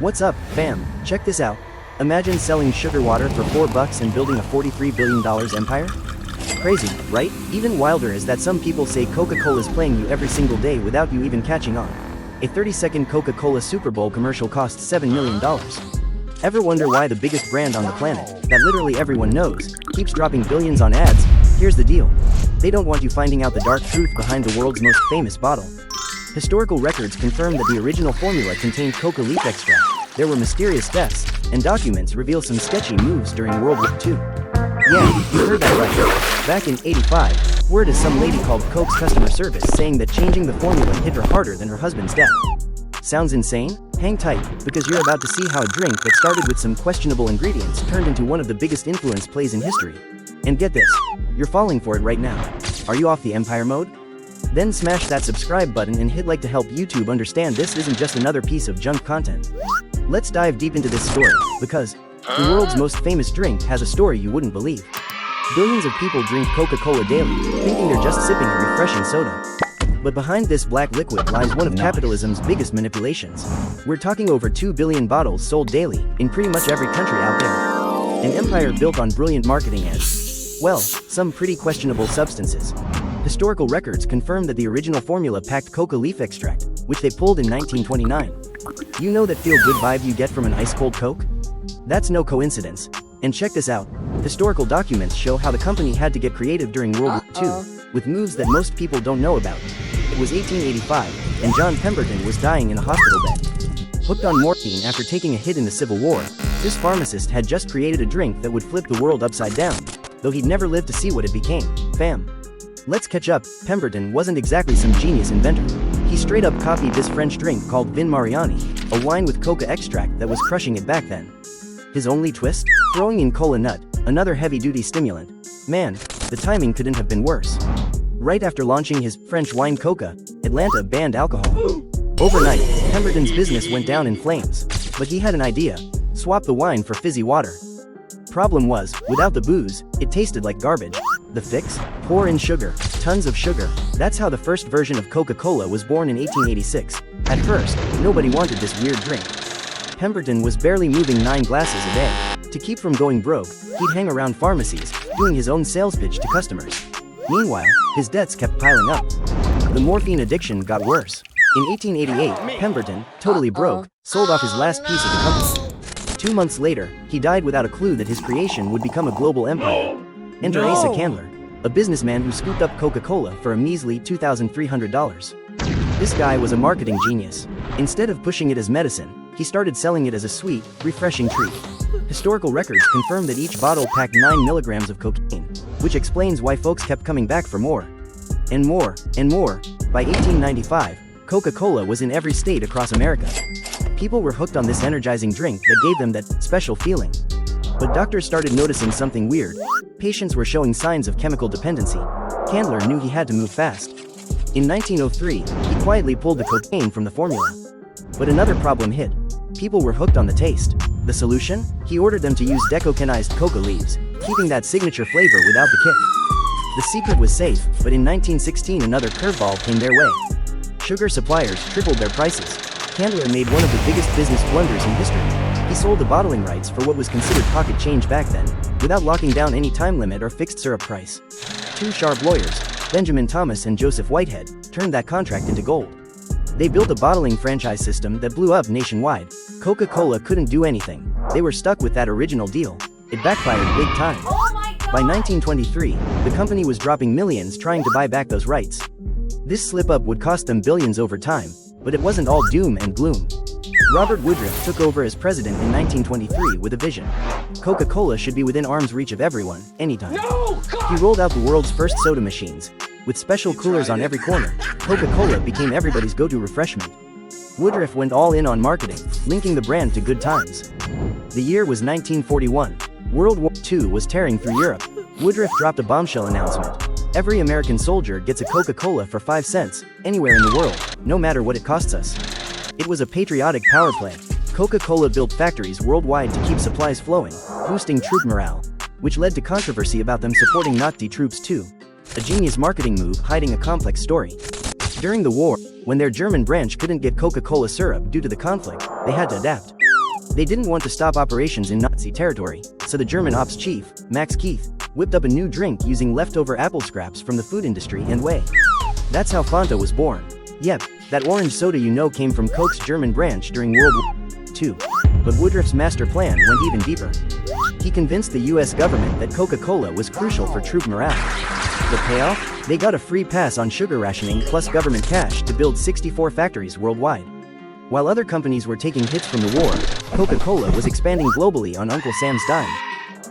What's up, fam? Check this out. Imagine selling sugar water for $4 and building a $43 billion empire? Crazy, right? Even wilder is that some people say Coca-Cola's playing you every single day without you even catching on. A 30-second Coca-Cola Super Bowl commercial costs $7 million. Ever wonder why the biggest brand on the planet, that literally everyone knows, keeps dropping billions on ads? Here's the deal. They don't want you finding out the dark truth behind the world's most famous bottle. Historical records confirm that the original formula contained coca leaf extract. There were mysterious deaths, and documents reveal some sketchy moves during World War II. Yeah, you heard that right. Back in '85, word is some lady called Coke's customer service saying that changing the formula hit her harder than her husband's death. Sounds insane? Hang tight, because you're about to see how a drink that started with some questionable ingredients turned into one of the biggest influence plays in history. And get this, you're falling for it right now. Are you off the empire mode? Then smash that subscribe button and hit like to help YouTube understand this isn't just another piece of junk content. Let's dive deep into this story, because the world's most famous drink has a story you wouldn't believe. Billions of people drink Coca-Cola daily, thinking they're just sipping a refreshing soda. But behind this black liquid lies one of capitalism's biggest manipulations. We're talking over 2 billion bottles sold daily, in pretty much every country out there. An empire built on brilliant marketing and, well, some pretty questionable substances. Historical records confirm that the original formula packed coca leaf extract, which they pulled in 1929. You know that feel-good vibe you get from an ice-cold Coke? That's no coincidence. And check this out. Historical documents show how the company had to get creative during World War II, with moves that most people don't know about. It was 1885, and John Pemberton was dying in a hospital bed. Hooked on morphine after taking a hit in the Civil War, this pharmacist had just created a drink that would flip the world upside down, though he'd never lived to see what it became. Fam. Let's catch up. Pemberton wasn't exactly some genius inventor. He straight up copied this French drink called Vin Mariani, a wine with coca extract that was crushing it back then. His only twist? Throwing in cola nut, another heavy-duty stimulant. Man, the timing couldn't have been worse. Right after launching his French wine Coca, Atlanta banned alcohol. Overnight, Pemberton's business went down in flames. But he had an idea. Swap the wine for fizzy water. Problem was, without the booze, it tasted like garbage. The fix? Pour in sugar. Tons of sugar. That's how the first version of Coca-Cola was born in 1886. At first, nobody wanted this weird drink. Pemberton was barely moving 9 glasses a day. To keep from going broke, he'd hang around pharmacies, doing his own sales pitch to customers. Meanwhile, his debts kept piling up. The morphine addiction got worse. In 1888, Pemberton, totally broke, sold off his last piece of the company. 2 months later, he died without a clue that his creation would become a global empire. Enter Asa Candler, a businessman who scooped up Coca-Cola for a measly $2,300. This guy was a marketing genius. Instead of pushing it as medicine, he started selling it as a sweet, refreshing treat. Historical records confirm that each bottle packed 9 milligrams of cocaine, which explains why folks kept coming back for more. And more, and more. By 1895, Coca-Cola was in every state across America. People were hooked on this energizing drink that gave them that special feeling. But doctors started noticing something weird. Patients were showing signs of chemical dependency. Candler knew he had to move fast. In 1903, he quietly pulled the cocaine from the formula. But another problem hit. People were hooked on the taste. The solution? He ordered them to use decocanized coca leaves, keeping that signature flavor without the kick. The secret was safe, but in 1916 another curveball came their way. Sugar suppliers tripled their prices. Candler made one of the biggest business blunders in history. He sold the bottling rights for what was considered pocket change back then, without locking down any time limit or fixed syrup price. 2 sharp lawyers, Benjamin Thomas and Joseph Whitehead, turned that contract into gold. They built a bottling franchise system that blew up nationwide. Coca-Cola couldn't do anything. They were stuck with that original deal. It backfired big time. By 1923, the company was dropping millions trying to buy back those rights. This slip-up would cost them billions over time, but it wasn't all doom and gloom. Robert Woodruff took over as president in 1923 with a vision. Coca-Cola should be within arm's reach of everyone, anytime. He rolled out the world's first soda machines. With special coolers on every corner, Coca-Cola became everybody's go-to refreshment. Woodruff went all in on marketing, linking the brand to good times. The year was 1941. World War II was tearing through Europe. Woodruff dropped a bombshell announcement. Every American soldier gets a Coca-Cola for 5 cents, anywhere in the world, no matter what it costs us. It was a patriotic power play. Coca-Cola built factories worldwide to keep supplies flowing, boosting troop morale, which led to controversy about them supporting Nazi troops too. A genius marketing move hiding a complex story. During the war, when their German branch couldn't get Coca-Cola syrup due to the conflict, they had to adapt. They didn't want to stop operations in Nazi territory, so the German ops chief, Max Keith, whipped up a new drink using leftover apple scraps from the food industry and whey. That's how Fanta was born. Yep, that orange soda you know came from Coke's German branch during World War II. But Woodruff's master plan went even deeper. He convinced the US government that Coca-Cola was crucial for troop morale. The payoff? They got a free pass on sugar rationing plus government cash to build 64 factories worldwide. While other companies were taking hits from the war, Coca-Cola was expanding globally on Uncle Sam's dime.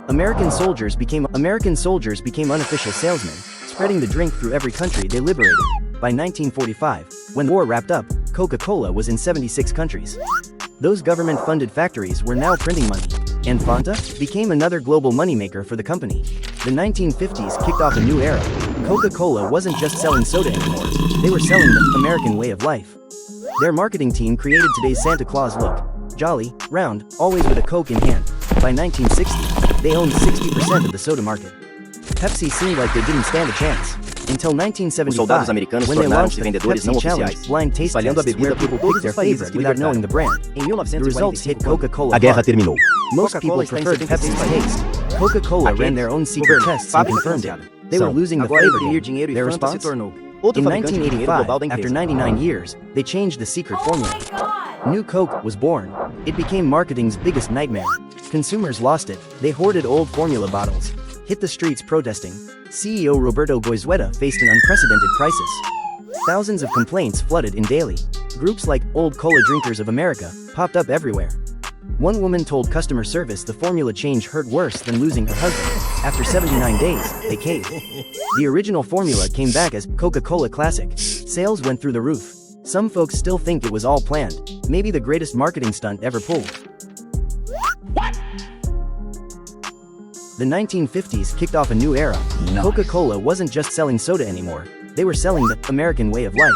American soldiers became unofficial salesmen, spreading the drink through every country they liberated. By 1945, when the war wrapped up, Coca-Cola was in 76 countries. Those government-funded factories were now printing money, and Fanta became another global moneymaker for the company. The 1950s kicked off a new era. Coca-Cola wasn't just selling soda anymore, they were selling the American way of life. Their marketing team created today's Santa Claus look. Jolly, round, always with a Coke in hand. By 1960, they owned 60% of the soda market. Pepsi seemed like they didn't stand a chance. Until 1975, when they launched the Pepsi Challenge blind taste tests where people picked their favorite without knowing the brand. The results hit Coca-Cola hard. Most people preferred Pepsi's taste. Coca-Cola ran their own secret tests and confirmed it. They were losing the flavor game. Their response? In 1985, after 99 years, they changed the secret formula. New Coke was born. It became marketing's biggest nightmare. Consumers lost it. They hoarded old formula bottles, hit the streets protesting. CEO Roberto Goizueta faced an unprecedented crisis. Thousands of complaints flooded in daily. Groups like Old Cola Drinkers of America popped up everywhere. One woman told customer service the formula change hurt worse than losing her husband. After 79 days, they caved. The original formula came back as Coca-Cola Classic. Sales went through the roof. Some folks still think it was all planned, maybe the greatest marketing stunt ever pulled. What? The 1950s kicked off a new era. Nice. Coca-Cola wasn't just selling soda anymore, they were selling the American way of life.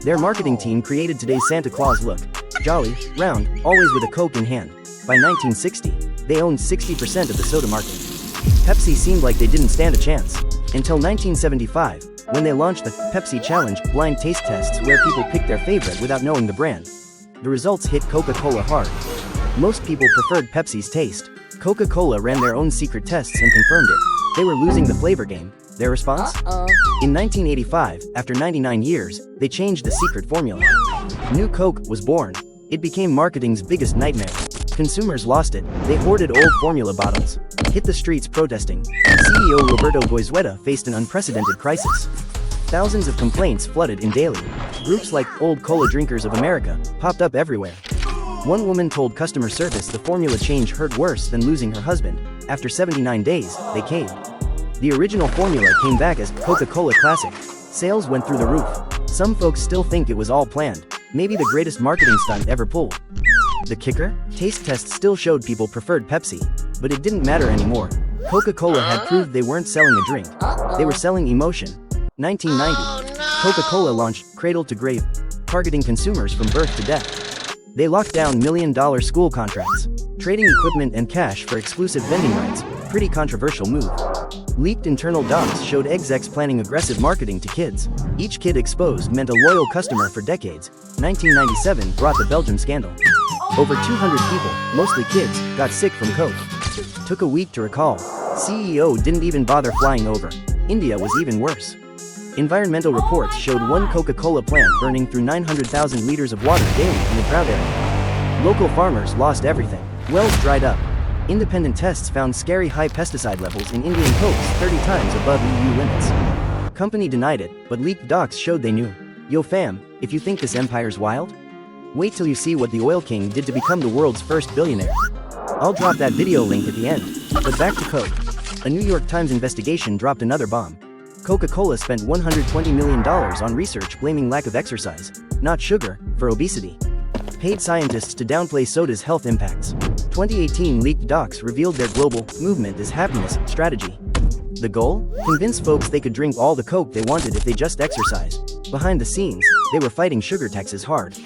Their marketing team created today's Santa Claus look. Jolly, round, always with a Coke in hand. By 1960, they owned 60% of the soda market. Pepsi seemed like they didn't stand a chance. Until 1975, when they launched the Pepsi Challenge blind taste tests where people picked their favorite without knowing the brand. The results hit Coca-Cola hard. Most people preferred Pepsi's taste. Coca-Cola ran their own secret tests and confirmed it. They were losing the flavor game. Their response? In 1985, after 99 years, they changed the secret formula. New Coke was born. It became marketing's biggest nightmare. Consumers lost it. They hoarded old formula bottles, hit the streets protesting. CEO Roberto Goizueta faced an unprecedented crisis. Thousands of complaints flooded in daily. Groups like Old Cola Drinkers of America popped up everywhere. One woman told customer service the formula change hurt worse than losing her husband. After 79 days, they caved. The original formula came back as Coca-Cola Classic. Sales went through the roof. Some folks still think it was all planned, maybe the greatest marketing stunt ever pulled. The kicker? Taste tests still showed people preferred Pepsi, but it didn't matter anymore. Coca-Cola had proved they weren't selling a drink. They were selling emotion. 1990, Coca-Cola launched Cradle to Grave, targeting consumers from birth to death. They locked down million-dollar school contracts, trading equipment and cash for exclusive vending rights. Pretty controversial move. Leaked internal docs showed execs planning aggressive marketing to kids. Each kid exposed meant a loyal customer for decades. 1997 brought the Belgium scandal. Over 200 people, mostly kids, got sick from Coke. Took a week to recall. CEO didn't even bother flying over. India was even worse. Environmental reports showed one Coca-Cola plant burning through 900,000 liters of water daily in a drought area. Local farmers lost everything. Wells dried up. Independent tests found scary high pesticide levels in Indian Cokes 30 times above EU limits. Company denied it, but leaked docs showed they knew. Yo fam, if you think this empire's wild, wait till you see what the oil king did to become the world's first billionaire. I'll drop that video link at the end. But back to Coke. A New York Times investigation dropped another bomb. Coca-Cola spent $120 million on research blaming lack of exercise, not sugar, for obesity. Paid scientists to downplay soda's health impacts. 2018 leaked docs revealed their global movement as happiness strategy. The goal? Convince folks they could drink all the Coke they wanted if they just exercised. Behind the scenes, they were fighting sugar taxes hard.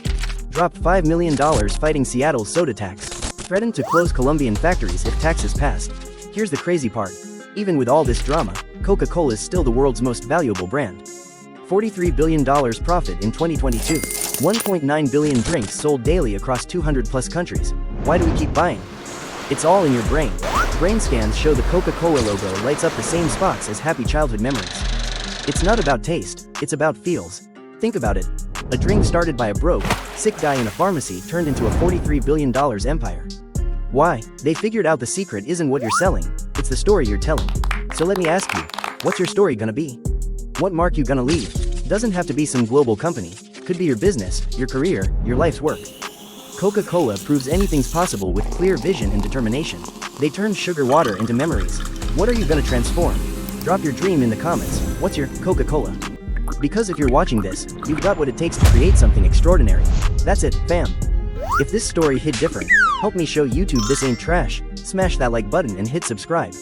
Dropped $5 million fighting Seattle's soda tax. Threatened to close Colombian factories if taxes passed. Here's the crazy part. Even with all this drama, Coca-Cola is still the world's most valuable brand. $43 billion profit in 2022. 1.9 billion drinks sold daily across 200 plus countries. Why do we keep buying? It's all in your brain. Brain scans show the Coca-Cola logo lights up the same spots as happy childhood memories. It's not about taste, it's about feels. Think about it. A drink started by a broke, sick guy in a pharmacy turned into a $43 billion empire. Why? They figured out the secret isn't what you're selling, it's the story you're telling. So let me ask you, what's your story gonna be? What mark you gonna leave? Doesn't have to be some global company. Could be your business, your career, your life's work. Coca-Cola proves anything's possible with clear vision and determination. They turn sugar water into memories. What are you gonna transform? Drop your dream in the comments. What's your Coca-Cola? Because if you're watching this, you've got what it takes to create something extraordinary. That's it, fam. If this story hit different, help me show YouTube this ain't trash. Smash that like button and hit subscribe.